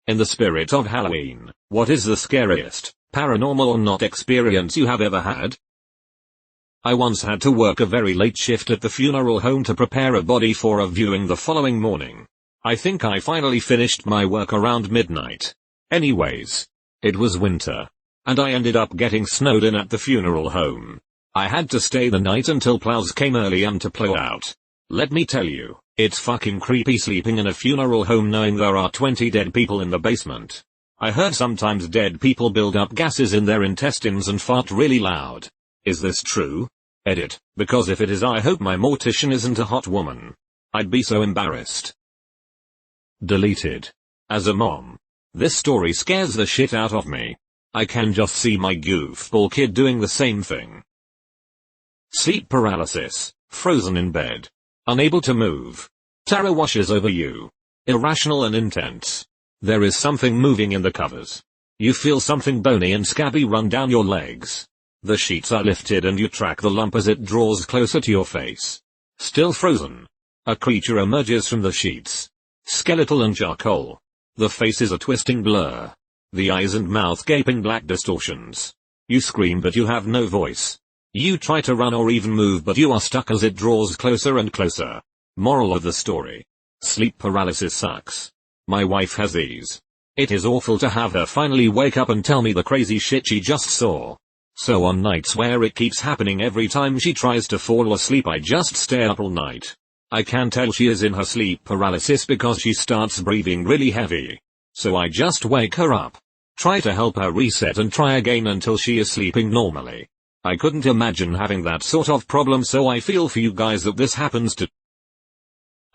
In the spirit of Halloween, what is the scariest, paranormal or not experience you have ever had? I once had to work a very late shift at the funeral home to prepare a body for a viewing the following morning. I think I finally finished my work around midnight. Anyways, it was winter, and I ended up getting snowed in at the funeral home. I had to stay the night until plows came early and to plow out. Let me tell you, it's fucking creepy sleeping in a funeral home knowing there are 20 dead people in the basement. I heard sometimes dead people build up gases in their intestines and fart really loud. Is this true? Edit, because if it is I hope my mortician isn't a hot woman. I'd be so embarrassed. Deleted. As a mom, this story scares the shit out of me. I can just see my goofball kid doing the same thing. Sleep paralysis, frozen in bed. Unable to move. Terror washes over you. Irrational and intense. There is something moving in the covers. You feel something bony and scabby run down your legs. The sheets are lifted and you track the lump as it draws closer to your face. Still frozen. A creature emerges from the sheets. Skeletal and charcoal. The face is a twisting blur. The eyes and mouth gaping black distortions. You scream but you have no voice. You try to run or even move but you are stuck as it draws closer and closer. Moral of the story. Sleep paralysis sucks. My wife has these. It is awful to have her finally wake up and tell me the crazy shit she just saw. So on nights where it keeps happening every time she tries to fall asleep I just stay up all night. I can tell she is in her sleep paralysis because she starts breathing really heavy. So I just wake her up. Try to help her reset and try again until she is sleeping normally. I couldn't imagine having that sort of problem, so I feel for you guys that this happens to.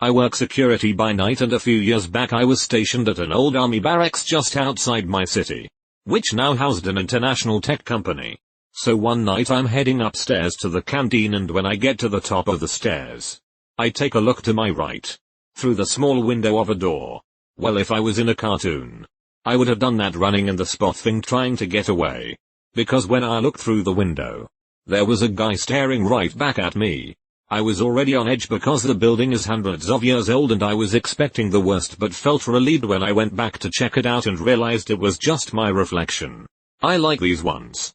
I work security by night and a few years back I was stationed at an old army barracks just outside my city, which now housed an international tech company. So one night I'm heading upstairs to the canteen and when I get to the top of the stairs, I take a look to my right. Through the small window of a door. Well, if I was in a cartoon, I would have done that running in the spot thing trying to get away. Because when I looked through the window, there was a guy staring right back at me. I was already on edge because the building is hundreds of years old and I was expecting the worst but felt relieved when I went back to check it out and realized it was just my reflection. I like these ones.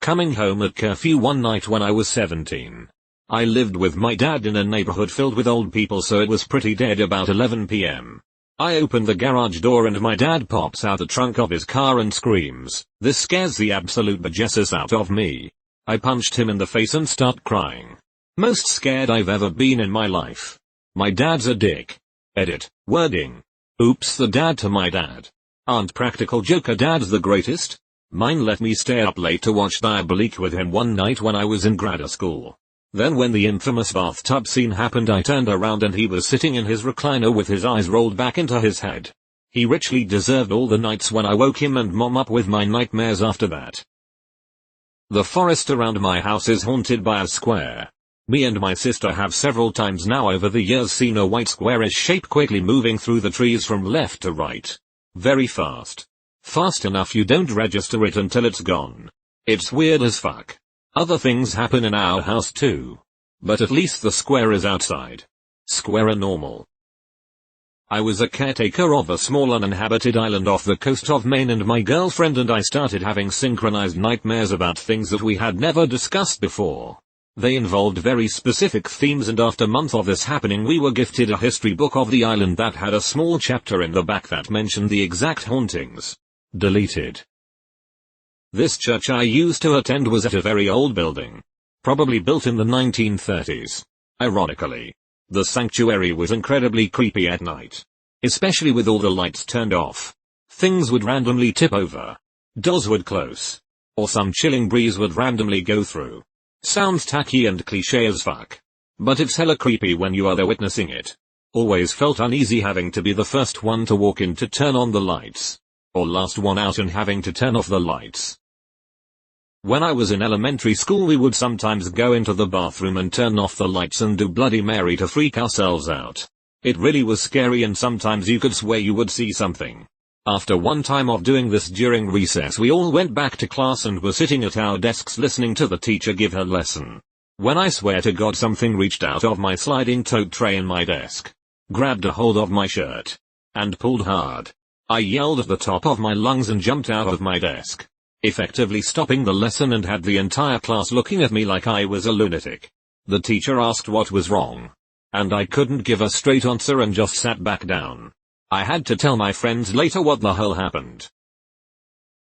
Coming home at curfew one night when I was 17. I lived with my dad in a neighborhood filled with old people, so it was pretty dead about 11 p.m. I open the garage door and my dad pops out the trunk of his car and screams. This scares the absolute bejesus out of me. I punched him in the face and start crying. Most scared I've ever been in my life. My dad's a dick. Edit. Wording. Oops, the dad to my dad. Aren't practical joker dads the greatest? Mine let me stay up late to watch Diabolique with him one night when I was in grad school. Then when the infamous bathtub scene happened I turned around and he was sitting in his recliner with his eyes rolled back into his head. He richly deserved all the nights when I woke him and mom up with my nightmares after that. The forest around my house is haunted by a square. Me and my sister have several times now over the years seen a white squarish shape quickly moving through the trees from left to right. Very fast. Fast enough you don't register it until it's gone. It's weird as fuck. Other things happen in our house too. But at least the square is outside. Square normal. I was a caretaker of a small uninhabited island off the coast of Maine and my girlfriend and I started having synchronized nightmares about things that we had never discussed before. They involved very specific themes and after months of this happening we were gifted a history book of the island that had a small chapter in the back that mentioned the exact hauntings. Deleted. This church I used to attend was at a very old building. Probably built in the 1930s. Ironically, the sanctuary was incredibly creepy at night. Especially with all the lights turned off. Things would randomly tip over. Doors would close. Or some chilling breeze would randomly go through. Sounds tacky and cliche as fuck. But it's hella creepy when you are there witnessing it. Always felt uneasy having to be the first one to walk in to turn on the lights. Or last one out and having to turn off the lights. When I was in elementary school we would sometimes go into the bathroom and turn off the lights and do Bloody Mary to freak ourselves out. It really was scary and sometimes you could swear you would see something. After one time of doing this during recess we all went back to class and were sitting at our desks listening to the teacher give her lesson. When I swear to God something reached out of my sliding tote tray in my desk, grabbed a hold of my shirt, and pulled hard. I yelled at the top of my lungs and jumped out of my desk, effectively stopping the lesson, and had the entire class looking at me like I was a lunatic. The teacher asked what was wrong, and I couldn't give a straight answer and just sat back down. I had to tell my friends later what the hell happened.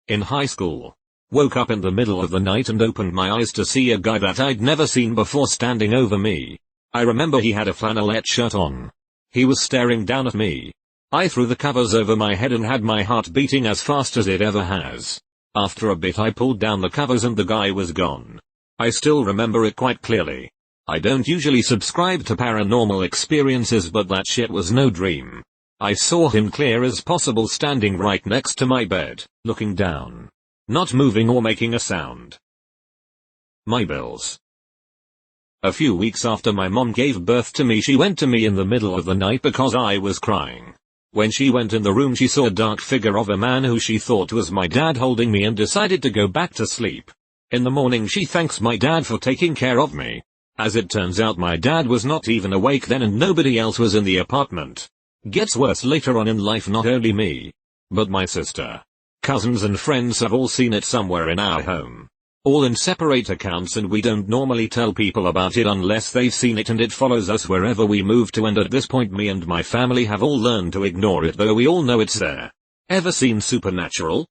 In high school, woke up in the middle of the night and opened my eyes to see a guy that I'd never seen before standing over me. I remember he had a flannelette shirt on. He was staring down at me. I threw the covers over my head and had my heart beating as fast as it ever has. After a bit I pulled down the covers and the guy was gone. I still remember it quite clearly. I don't usually subscribe to paranormal experiences, but that shit was no dream. I saw him clear as possible, standing right next to my bed, looking down. Not moving or making a sound. My bills. A few weeks after my mom gave birth to me, she went to me in the middle of the night because I was crying. When she went in the room, she saw a dark figure of a man who she thought was my dad holding me and decided to go back to sleep. In the morning she thanks my dad for taking care of me. As it turns out, my dad was not even awake then and nobody else was in the apartment. Gets worse later on in life. Not only me, but my sister, cousins and friends have all seen it somewhere in our home. All in separate accounts, and we don't normally tell people about it unless they've seen it, and it follows us wherever we move to, and at this point me and my family have all learned to ignore it, though we all know it's there. Ever seen Supernatural?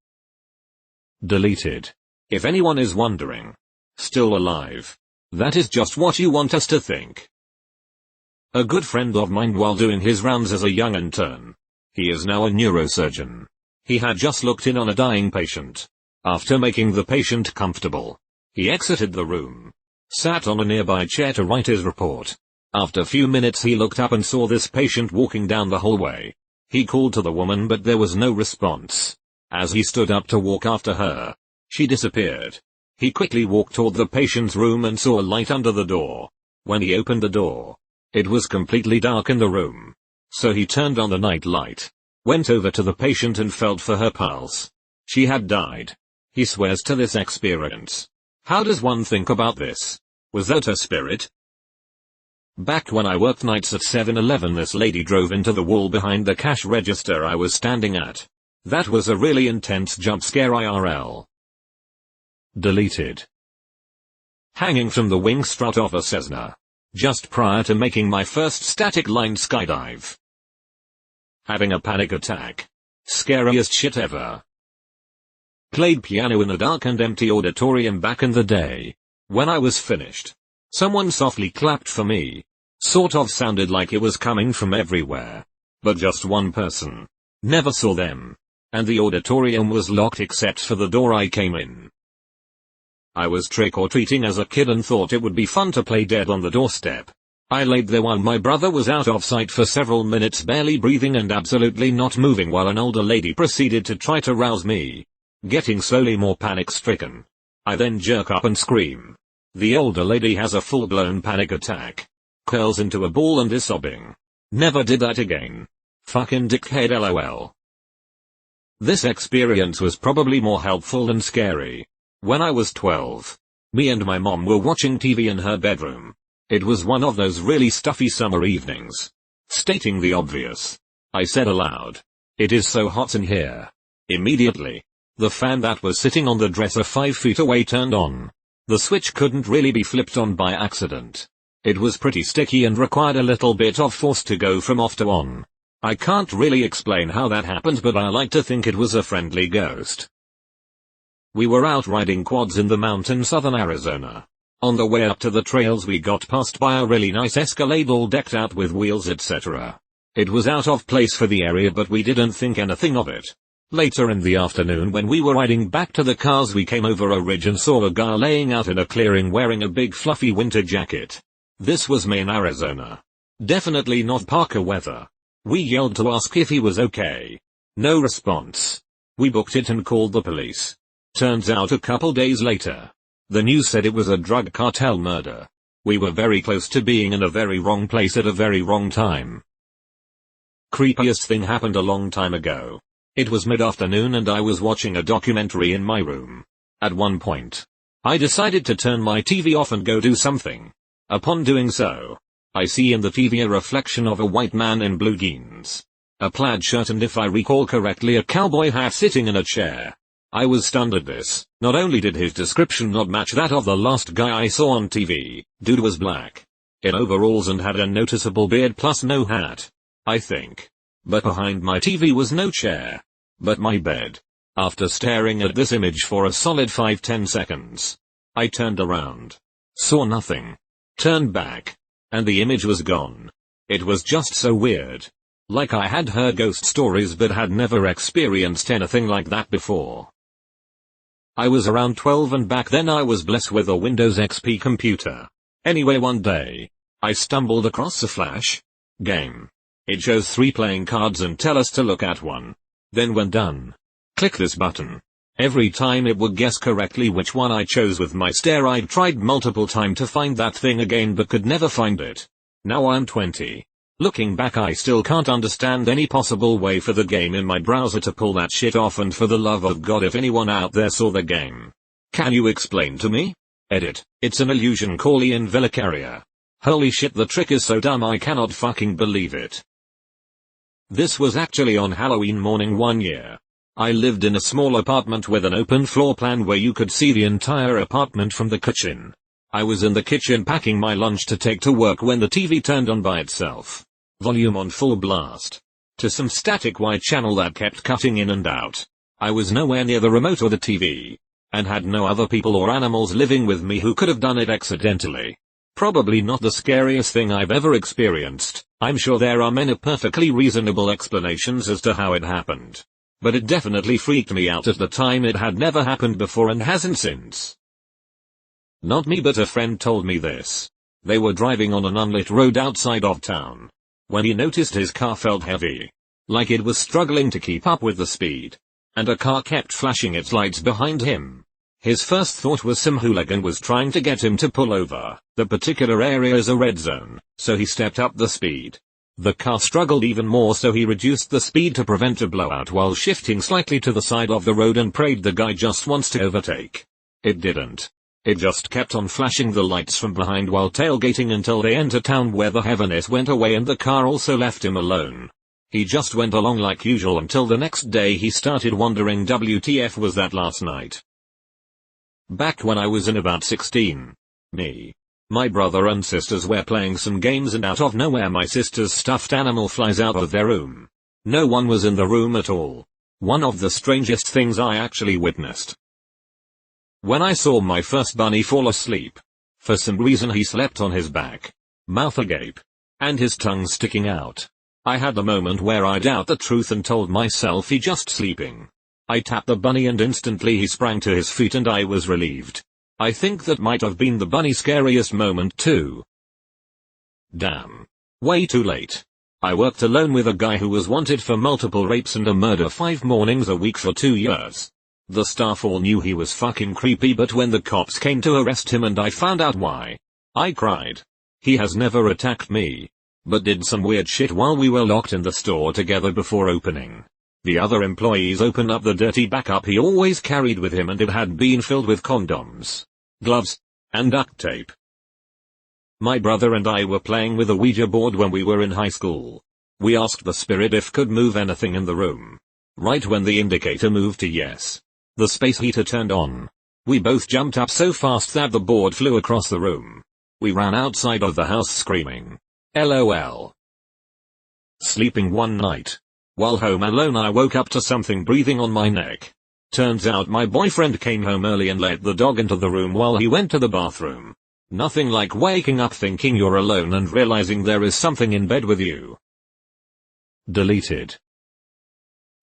Deleted. If anyone is wondering. Still alive. That is just what you want us to think. A good friend of mine, while doing his rounds as a young intern. He is now a neurosurgeon. He had just looked in on a dying patient. After making the patient comfortable, he exited the room, sat on a nearby chair to write his report. After a few minutes he looked up and saw this patient walking down the hallway. He called to the woman, but there was no response. As he stood up to walk after her, she disappeared. He quickly walked toward the patient's room and saw a light under the door. When he opened the door, it was completely dark in the room. So he turned on the night light, went over to the patient and felt for her pulse. She had died. He swears to this experience. How does one think about this? Was that a spirit? Back when I worked nights at 7-Eleven, this lady drove into the wall behind the cash register I was standing at. That was a really intense jump scare IRL. Deleted. Hanging from the wing strut of a Cessna, just prior to making my first static line skydive. Having a panic attack. Scariest shit ever. Played piano in a dark and empty auditorium back in the day. When I was finished, someone softly clapped for me. Sort of sounded like it was coming from everywhere. But just one person. Never saw them. And the auditorium was locked except for the door I came in. I was trick-or-treating as a kid and thought it would be fun to play dead on the doorstep. I laid there while my brother was out of sight for several minutes, barely breathing and absolutely not moving, while an older lady proceeded to try to rouse me. Getting slowly more panic-stricken. I then jerk up and scream. The older lady has a full-blown panic attack. Curls into a ball and is sobbing. Never did that again. Fucking dickhead LOL. This experience was probably more helpful than scary. When I was 12, me and my mom were watching TV in her bedroom. It was one of those really stuffy summer evenings. Stating the obvious, I said aloud, "It is so hot in here." Immediately, the fan that was sitting on the dresser 5 feet away turned on. The switch couldn't really be flipped on by accident. It was pretty sticky and required a little bit of force to go from off to on. I can't really explain how that happened, but I like to think it was a friendly ghost. We were out riding quads in the mountains southern Arizona. On the way up to the trails we got passed by a really nice Escalade all decked out with wheels etc. It was out of place for the area, but we didn't think anything of it. Later in the afternoon, when we were riding back to the cars, we came over a ridge and saw a guy laying out in a clearing wearing a big fluffy winter jacket. This was Maine, Arizona. Definitely not Parker weather. We yelled to ask if he was okay. No response. We booked it and called the police. Turns out a couple days later, the news said it was a drug cartel murder. We were very close to being in a very wrong place at a very wrong time. Creepiest thing happened a long time ago. It was mid-afternoon and I was watching a documentary in my room. At one point, I decided to turn my TV off and go do something. Upon doing so, I see in the TV a reflection of a white man in blue jeans. a plaid shirt and if I recall correctly a cowboy hat sitting in a chair. I was stunned at this. Not only did his description not match that of the last guy I saw on TV, dude was black, in overalls and had a noticeable beard plus no hat, I think. But behind my TV was no chair, but my bed. After staring at this image for a solid 5-10 seconds, I turned around, saw nothing, turned back, and the image was gone. It was just so weird. Like I had heard ghost stories but had never experienced anything like that before. I was around 12 and back then I was blessed with a Windows XP computer. Anyway, one day, I stumbled across a Flash game. It shows 3 playing cards and tell us to look at one. Then when done, click this button. Every time it would guess correctly which one I chose. With my stare I'd tried multiple times to find that thing again but could never find it. Now I'm 20. Looking back I still can't understand any possible way for the game in my browser to pull that shit off, and for the love of God if anyone out there saw the game, can you explain to me? Edit. It's an illusion, call Ian Velicaria. Holy shit, the trick is so dumb I cannot fucking believe it. This was actually on Halloween morning one year. I lived in a small apartment with an open floor plan where you could see the entire apartment from the kitchen. I was in the kitchen packing my lunch to take to work when the TV turned on by itself. Volume on full blast. To some static white channel that kept cutting in and out. I was nowhere near the remote or the TV, and had no other people or animals living with me who could have done it accidentally. Probably not the scariest thing I've ever experienced. I'm sure there are many perfectly reasonable explanations as to how it happened. But it definitely freaked me out at the time. It had never happened before and hasn't since. Not me, but a friend told me this. They were driving on an unlit road outside of town, when he noticed his car felt heavy, like it was struggling to keep up with the speed, and a car kept flashing its lights behind him. His first thought was some hooligan was trying to get him to pull over. The particular area is a red zone, so he stepped up the speed. The car struggled even more, so he reduced the speed to prevent a blowout while shifting slightly to the side of the road and prayed the guy just wants to overtake. It didn't. It just kept on flashing the lights from behind while tailgating until they entered town, where the heaviness went away and the car also left him alone. He just went along like usual until the next day he started wondering WTF was that last night. Back when I was in about 16, me, my brother and sisters were playing some games and out of nowhere my sister's stuffed animal flies out of their room. No one was in the room at all. One of the strangest things I actually witnessed. When I saw my first bunny fall asleep. For some reason he slept on his back, mouth agape, and his tongue sticking out. I had a moment where I doubt the truth and told myself he just sleeping. I tapped the bunny and instantly he sprang to his feet and I was relieved. I think that might have been the bunny's scariest moment too. Damn. Way too late. I worked alone with a guy who was wanted for multiple rapes and a murder 5 mornings a week for 2 years. The staff all knew he was fucking creepy, but when the cops came to arrest him and I found out why, I cried. He has never attacked me, but did some weird shit while we were locked in the store together before opening. The other employees opened up the dirty backup he always carried with him and it had been filled with condoms, gloves, and duct tape. My brother and I were playing with a Ouija board when we were in high school. We asked the spirit if could move anything in the room. Right when the indicator moved to yes, the space heater turned on. We both jumped up so fast that the board flew across the room. We ran outside of the house screaming, LOL. Sleeping one night, while home alone, I woke up to something breathing on my neck. Turns out my boyfriend came home early and let the dog into the room while he went to the bathroom. Nothing like waking up thinking you're alone and realizing there is something in bed with you. Deleted.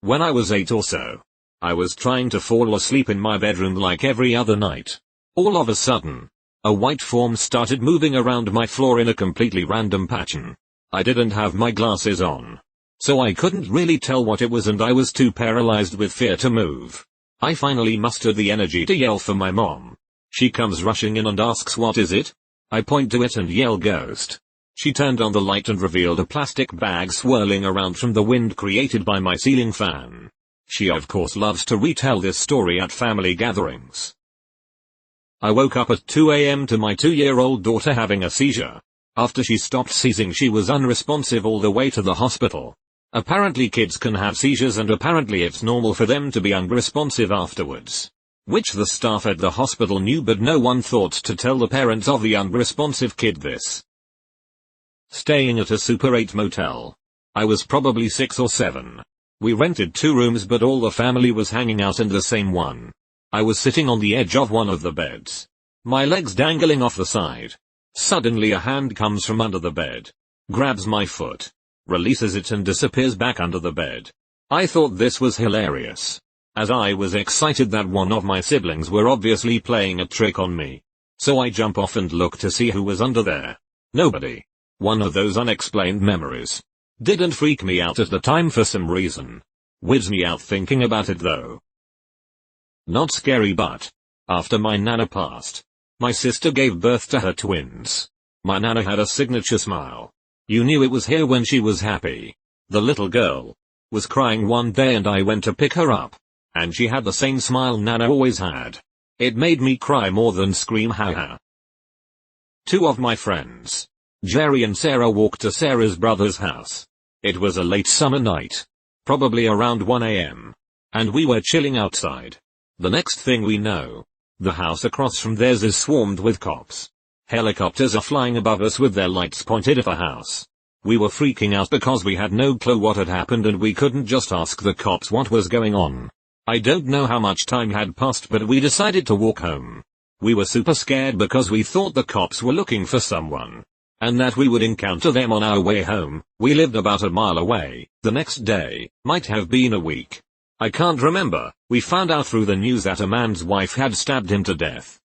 When I was 8 or so, I was trying to fall asleep in my bedroom like every other night. All of a sudden, a white form started moving around my floor in a completely random pattern. I didn't have my glasses on, so I couldn't really tell what it was and I was too paralyzed with fear to move. I finally mustered the energy to yell for my mom. She comes rushing in and asks what is it? I point to it and yell ghost. She turned on the light and revealed a plastic bag swirling around from the wind created by my ceiling fan. She of course loves to retell this story at family gatherings. I woke up at 2 a.m. to my 2-year-old daughter having a seizure. After she stopped seizing, she was unresponsive all the way to the hospital. Apparently kids can have seizures and apparently it's normal for them to be unresponsive afterwards. Which the staff at the hospital knew, but no one thought to tell the parents of the unresponsive kid this. Staying at a Super 8 motel. I was probably 6 or 7. We rented 2 rooms but all the family was hanging out in the same one. I was sitting on the edge of one of the beds. My legs dangling off the side. Suddenly a hand comes from under the bed. Grabs my foot. Releases it and disappears back under the bed. I thought this was hilarious, as I was excited that one of my siblings were obviously playing a trick on me. So I jump off and look to see who was under there. Nobody. One of those unexplained memories. Didn't freak me out at the time for some reason. Weirds me out thinking about it though. Not scary, but after my nana passed, my sister gave birth to her twins. My nana had a signature smile. You knew it was here when she was happy. The little girl was crying one day and I went to pick her up, and she had the same smile nana always had. It made me cry more than scream haha. 2 of my friends, Jerry and Sarah, walked to Sarah's brother's house. It was a late summer night, probably around 1 a.m. and we were chilling outside. The next thing we know, the house across from theirs is swarmed with cops. Helicopters are flying above us with their lights pointed at the house. We were freaking out because we had no clue what had happened and we couldn't just ask the cops what was going on. I don't know how much time had passed, but we decided to walk home. We were super scared because we thought the cops were looking for someone, and that we would encounter them on our way home. We lived about a mile away. The next day, might have been a week, I can't remember, we found out through the news that a man's wife had stabbed him to death.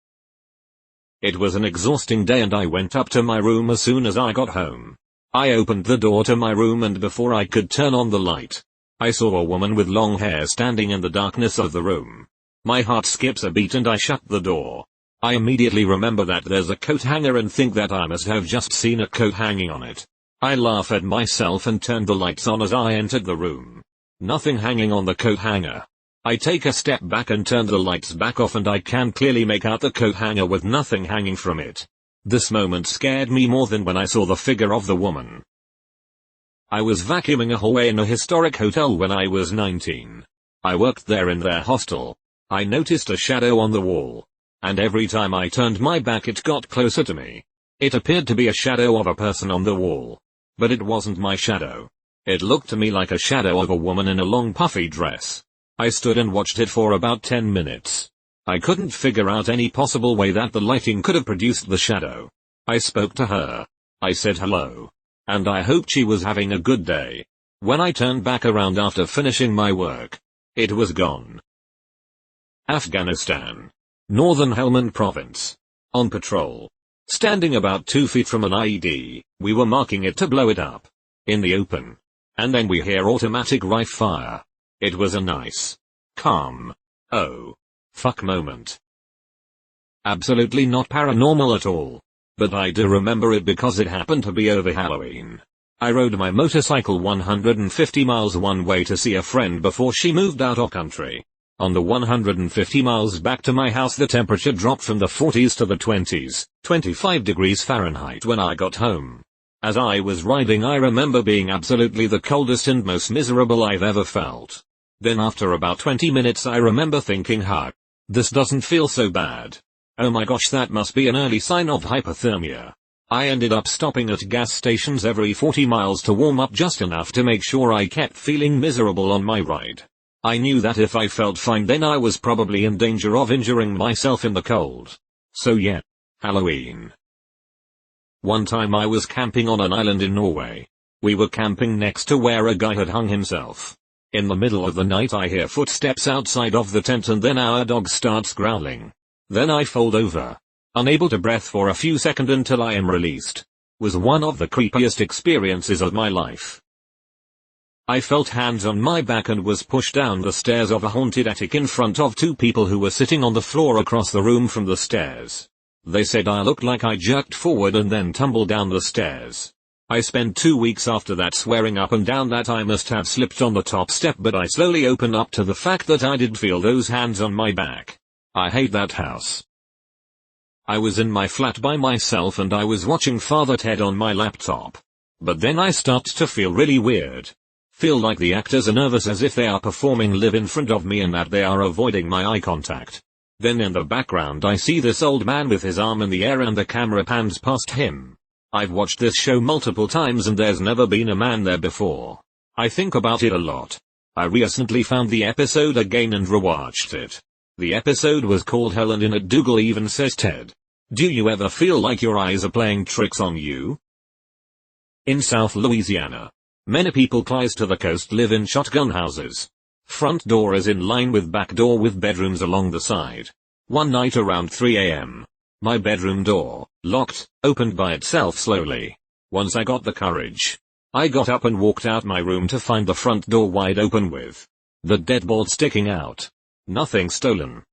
It was an exhausting day and I went up to my room as soon as I got home. I opened the door to my room and before I could turn on the light, I saw a woman with long hair standing in the darkness of the room. My heart skips a beat and I shut the door. I immediately remember that there's a coat hanger and think that I must have just seen a coat hanging on it. I laugh at myself and turned the lights on as I entered the room. Nothing hanging on the coat hanger. I take a step back and turn the lights back off and I can clearly make out the coat hanger with nothing hanging from it. This moment scared me more than when I saw the figure of the woman. I was vacuuming a hallway in a historic hotel when I was 19. I worked there in their hostel. I noticed a shadow on the wall, and every time I turned my back it got closer to me. It appeared to be a shadow of a person on the wall, but it wasn't my shadow. It looked to me like a shadow of a woman in a long puffy dress. I stood and watched it for about 10 minutes. I couldn't figure out any possible way that the lighting could have produced the shadow. I spoke to her. I said hello, and I hoped she was having a good day. When I turned back around after finishing my work, it was gone. Afghanistan. Northern Helmand Province. On patrol. Standing about 2 feet from an IED, we were marking it to blow it up. In the open. And then we hear automatic rifle fire. It was a nice, calm, oh, fuck moment. Absolutely not paranormal at all. But I do remember it because it happened to be over Halloween. I rode my motorcycle 150 miles one way to see a friend before she moved out of country. On the 150 miles back to my house the temperature dropped from the 40s to the 20s, 25 degrees Fahrenheit when I got home. As I was riding I remember being absolutely the coldest and most miserable I've ever felt. Then after about 20 minutes I remember thinking, this doesn't feel so bad. Oh my gosh, that must be an early sign of hypothermia. I ended up stopping at gas stations every 40 miles to warm up just enough to make sure I kept feeling miserable on my ride. I knew that if I felt fine then I was probably in danger of injuring myself in the cold. So yeah, Halloween. One time I was camping on an island in Norway. We were camping next to where a guy had hung himself. In the middle of the night I hear footsteps outside of the tent and then our dog starts growling. Then I fold over, unable to breathe for a few seconds until I am released. Was one of the creepiest experiences of my life. I felt hands on my back and was pushed down the stairs of a haunted attic in front of 2 people who were sitting on the floor across the room from the stairs. They said I looked like I jerked forward and then tumbled down the stairs. I spent 2 weeks after that swearing up and down that I must have slipped on the top step, but I slowly opened up to the fact that I did feel those hands on my back. I hate that house. I was in my flat by myself and I was watching Father Ted on my laptop. But then I started to feel really weird. Feel like the actors are nervous as if they are performing live in front of me and that they are avoiding my eye contact. Then in the background I see this old man with his arm in the air and the camera pans past him. I've watched this show multiple times and there's never been a man there before. I think about it a lot. I recently found the episode again and rewatched it. The episode was called Hell and in it Dougal even says Ted. Do you ever feel like your eyes are playing tricks on you? In South Louisiana, many people close to the coast live in shotgun houses. Front door is in line with back door with bedrooms along the side. One night around 3 a.m., my bedroom door, locked, opened by itself slowly. Once I got the courage, I got up and walked out my room to find the front door wide open with the deadbolt sticking out. Nothing stolen.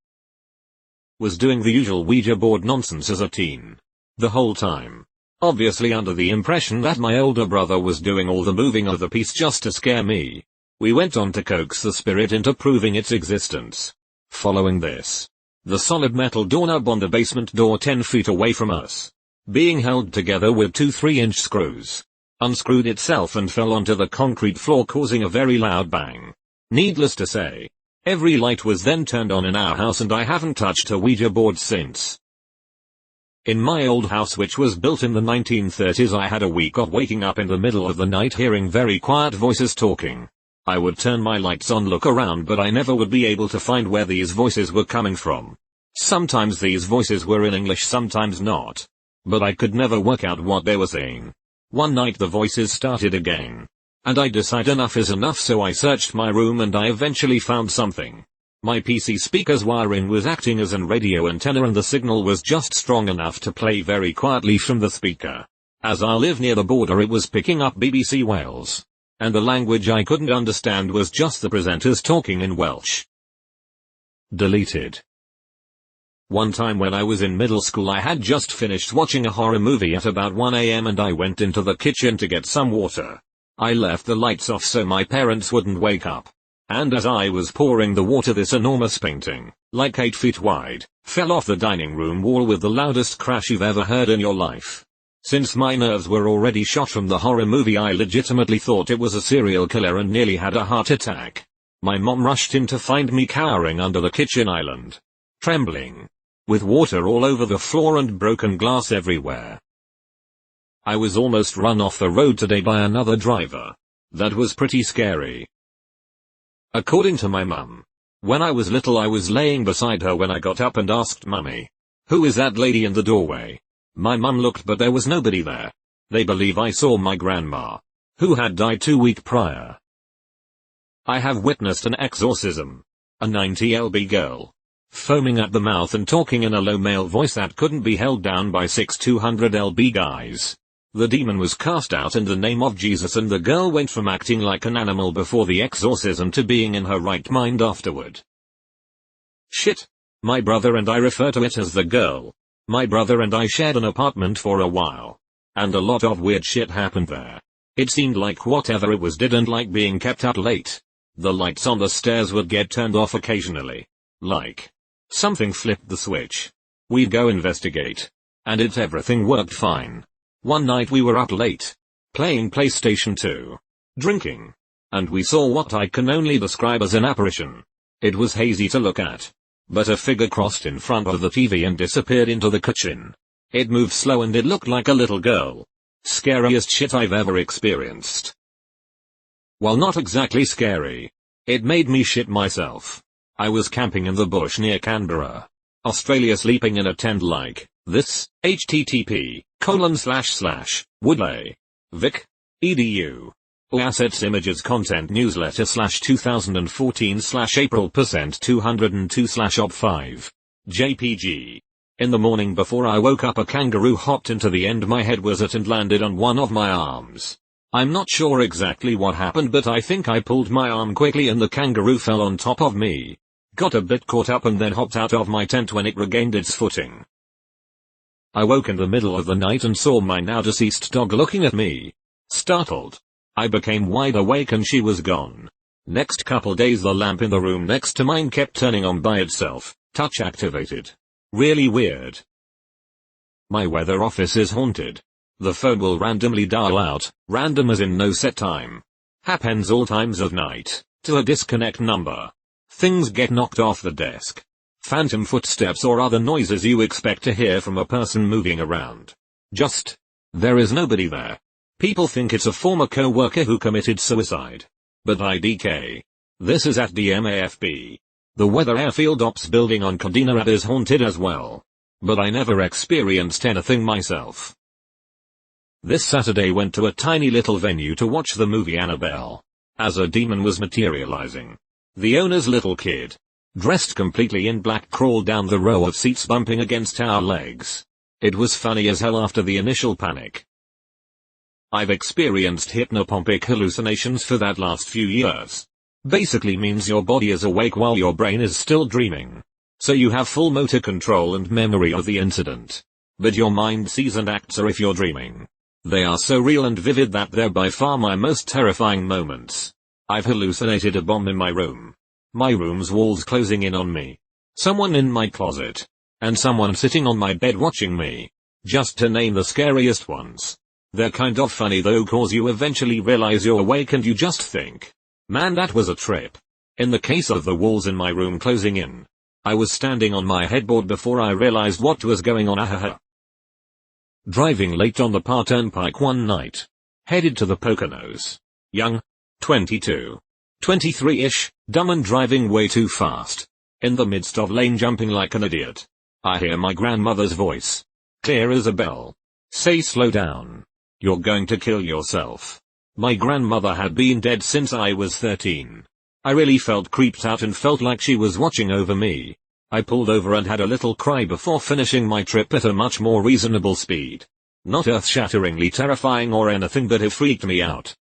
Was doing the usual Ouija board nonsense as a teen. The whole time. Obviously under the impression that my older brother was doing all the moving of the piece just to scare me. We went on to coax the spirit into proving its existence. Following this, the solid metal doorknob on the basement door 10 feet away from us, being held together with two 3-inch screws, unscrewed itself and fell onto the concrete floor causing a very loud bang. Needless to say, every light was then turned on in our house and I haven't touched a Ouija board since. In my old house which was built in the 1930s I had a week of waking up in the middle of the night hearing very quiet voices talking. I would turn my lights on, look around, but I never would be able to find where these voices were coming from. Sometimes these voices were in English, sometimes not. But I could never work out what they were saying. One night the voices started again. And I decided enough is enough, so I searched my room and I eventually found something. My PC speaker's wiring was acting as an radio antenna and the signal was just strong enough to play very quietly from the speaker. As I live near the border it was picking up BBC Wales. And the language I couldn't understand was just the presenters talking in Welsh. Deleted. One time when I was in middle school I had just finished watching a horror movie at about 1 a.m. and I went into the kitchen to get some water. I left the lights off so my parents wouldn't wake up. And as I was pouring the water this enormous painting, like 8 feet wide, fell off the dining room wall with the loudest crash you've ever heard in your life. Since my nerves were already shot from the horror movie I legitimately thought it was a serial killer and nearly had a heart attack. My mom rushed in to find me cowering under the kitchen island, trembling, with water all over the floor and broken glass everywhere. I was almost run off the road today by another driver. That was pretty scary. According to my mum, when I was little I was laying beside her when I got up and asked Mummy, "Who is that lady in the doorway?" My mum looked but there was nobody there. They believe I saw my grandma, who had died 2 weeks prior. I have witnessed an exorcism. A 90 lb girl, foaming at the mouth and talking in a low male voice that couldn't be held down by 6 200 lb guys. The demon was cast out in the name of Jesus and the girl went from acting like an animal before the exorcism to being in her right mind afterward. Shit. My brother and I refer to it as the girl. My brother and I shared an apartment for a while. And a lot of weird shit happened there. It seemed like whatever it was didn't like being kept out late. The lights on the stairs would get turned off occasionally. Like something flipped the switch. We'd go investigate. And everything worked fine. One night we were up late, playing PlayStation 2, drinking, and we saw what I can only describe as an apparition. It was hazy to look at, but a figure crossed in front of the TV and disappeared into the kitchen. It moved slow and it looked like a little girl. Scariest shit I've ever experienced. While not exactly scary, it made me shit myself. I was camping in the bush near Canberra, Australia, sleeping in a tent like this. http://woodley. Vic. edu. Assets images content newsletter /2014/April%202/op5. JPG. In the morning before I woke up a kangaroo hopped into the end my head was at and landed on one of my arms. I'm not sure exactly what happened but I think I pulled my arm quickly and the kangaroo fell on top of me. Got a bit caught up and then hopped out of my tent when it regained its footing. I woke in the middle of the night and saw my now deceased dog looking at me. Startled, I became wide awake and she was gone. Next couple days the lamp in the room next to mine kept turning on by itself, touch activated. Really weird. My weather office is haunted. The phone will randomly dial out, random as in no set time. Happens all times of night, to a disconnect number. Things get knocked off the desk. Phantom footsteps or other noises you expect to hear from a person moving around. There is nobody there. People think it's a former co-worker who committed suicide. But IDK. This is at DMAFB. The Weather Airfield Ops building on Codina Ave is haunted as well. But I never experienced anything myself. This Saturday went to a tiny little venue to watch the movie Annabelle. As a demon was materializing. The owner's little kid, dressed completely in black, crawled down the row of seats bumping against our legs. It was funny as hell after the initial panic. I've experienced hypnopompic hallucinations for that last few years. Basically means your body is awake while your brain is still dreaming. So you have full motor control and memory of the incident. But your mind sees and acts as if you're dreaming. They are so real and vivid that they're by far my most terrifying moments. I've hallucinated a bomb in my room. My room's walls closing in on me. Someone in my closet. And someone sitting on my bed watching me. Just to name the scariest ones. They're kind of funny though, cause you eventually realize you're awake and you just think, man, that was a trip. In the case of the walls in my room closing in, I was standing on my headboard before I realized what was going on. Ahaha. Driving late on the Par Turnpike one night. Headed to the Poconos. Young. 22. 23-ish, dumb and driving way too fast. In the midst of lane jumping like an idiot. I hear my grandmother's voice. Clear as a bell. Say slow down. You're going to kill yourself. My grandmother had been dead since I was 13. I really felt creeped out and felt like she was watching over me. I pulled over and had a little cry before finishing my trip at a much more reasonable speed. Not earth-shatteringly terrifying or anything, but it freaked me out.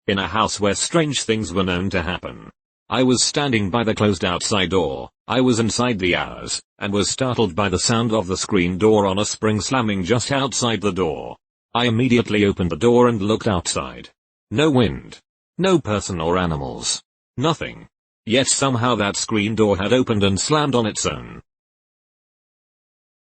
In a house where strange things were known to happen. I was standing by the closed outside door. I was inside the hours, and was startled by the sound of the screen door on a spring slamming just outside the door. I immediately opened the door and looked outside. No wind. No person or animals. Nothing. Yet somehow that screen door had opened and slammed on its own.